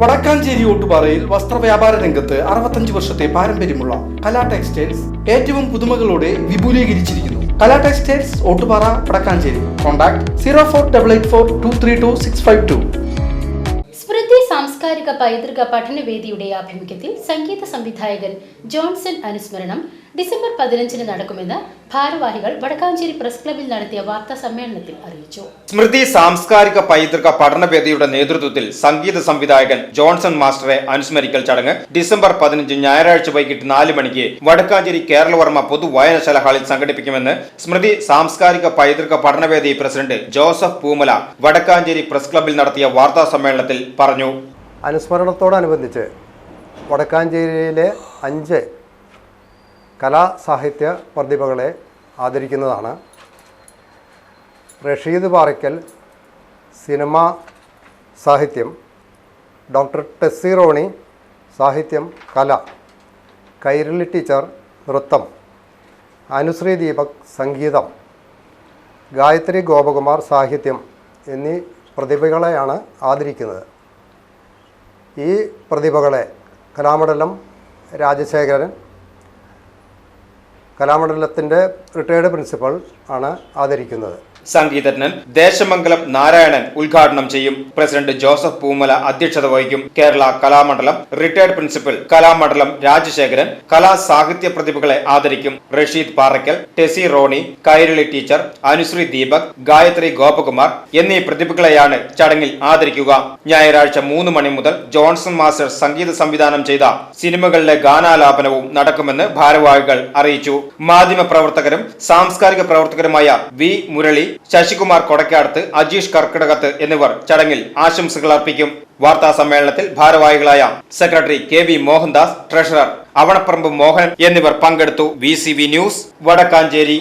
വടക്കാഞ്ചേരി ഓട്ടുപാറയിൽ വസ്ത്രവ്യാപാര രംഗത്ത് 65 വർഷത്തെ പാരമ്പര്യമുള്ള കലാ ടെക്സ്റ്റൈൽസ് ഏറ്റവും പുതുമകളോടെ വിപുലീകരിച്ചിരിക്കുന്നു. കലാ ടെക്സ്റ്റൈൽസ് ഓട്ടുപാറ വടക്കാഞ്ചേരി. കോൺടാക്ട് 04884232 സ്മൃതി സാംസ്കാരിക പൈതൃക പഠനവേദിയുടെ ആഭിമുഖ്യത്തിൽ സംഗീത സംവിധായകൻ ജോൺസൺ അനുസ്മരണം ഡിസംബർ 15 നടക്കുമെന്ന് ഭാരവാഹികൾ വടക്കാഞ്ചേരി പ്രസ് ക്ലബിൽ നടത്തിയ വാർത്താ സമ്മേളനത്തിൽ അറിയിച്ചു. സ്മൃതി സാംസ്കാരിക പൈതൃക പഠനവേദിയുടെ നേതൃത്വത്തിൽ സംഗീത സംവിധായകൻ ജോൺസൺ മാസ്റ്ററെ അനുസ്മരിക്കൽ ചടങ്ങ് ഡിസംബർ 15 ഞായറാഴ്ച വൈകിട്ട് 4 മണിക്ക് വടക്കാഞ്ചേരി കേരളവർമ്മ പൊതുവായനശാല ഹാളിൽ സംഘടിപ്പിക്കുമെന്ന് സ്മൃതി സാംസ്കാരിക പൈതൃക പഠനവേദി പ്രസിഡന്റ് ജോസഫ് പൂമല വടക്കാഞ്ചേരി പ്രസ് ക്ലബിൽ നടത്തിയ വാർത്താ സമ്മേളനത്തിൽ പറഞ്ഞു. അനുസ്മരണത്തോടനുബന്ധിച്ച് വടക്കാഞ്ചേരിയിലെ 5 കലാസാഹിത്യ പ്രതിഭകളെ ആദരിക്കുന്നതാണ്. റഷീദ് പാറയ്ക്കൽ സിനിമാ സാഹിത്യം, ഡോക്ടർ ടെസ്സി റോണി സാഹിത്യം കല, കൈരളി ടീച്ചർ നൃത്തം, അനുശ്രീ ദീപക് സംഗീതം, ഗായത്രി ഗോപകുമാർ സാഹിത്യം എന്നീ പ്രതിഭകളെയാണ് ആദരിക്കുന്നത്. ഈ പ്രതിഭകളെ കലാമണ്ഡലം രാജശേഖരൻ, കലാമണ്ഡലത്തിൻ്റെ റിട്ടയേർഡ് പ്രിൻസിപ്പൽ ആണ് ആദരിക്കുന്നത്. സംഗീതജ്ഞൻ ദേശമംഗലം നാരായണൻ ഉദ്ഘാടനം ചെയ്യും. പ്രസിഡന്റ് ജോസഫ് പൂമല അധ്യക്ഷത വഹിക്കും. കേരള കലാമണ്ഡലം റിട്ടയർഡ് പ്രിൻസിപ്പൽ കലാമണ്ഡലം രാജശേഖരൻ കലാ സാഹിത്യ പ്രതിഭകളെ ആദരിക്കും. റഷീദ് പാറയ്ക്കൽ, ടെസി റോണി, കൈരളി ടീച്ചർ, അനുശ്രീ ദീപക്, ഗായത്രി ഗോപകുമാർ എന്നീ പ്രതിഭകളെയാണ് ചടങ്ങിൽ ആദരിക്കുക. ഞായറാഴ്ച 3 മണി മുതൽ ജോൺസൺ മാസ്റ്റർ സംഗീത സംവിധാനം ചെയ്ത സിനിമകളിലെ ഗാനാലാപനവും നടക്കുമെന്ന് ഭാരവാഹികൾ അറിയിച്ചു. മാധ്യമ പ്രവർത്തകരും സാംസ്കാരിക പ്രവർത്തകരുമായ വി മുരളി, ശശികുമാർ കൊടക്കാടത്ത്, അജീഷ് കർക്കിടകത്ത് എന്നിവർ ചടങ്ങിൽ ആശംസകൾ അർപ്പിക്കും. വാർത്താ സമ്മേളനത്തിൽ ഭാരവാഹികളായ secretary KV Mohandas, treasurer Avanapparambu Mohan എന്നിവർ പങ്കെടുത്തു. VCV news Vadakkanchery.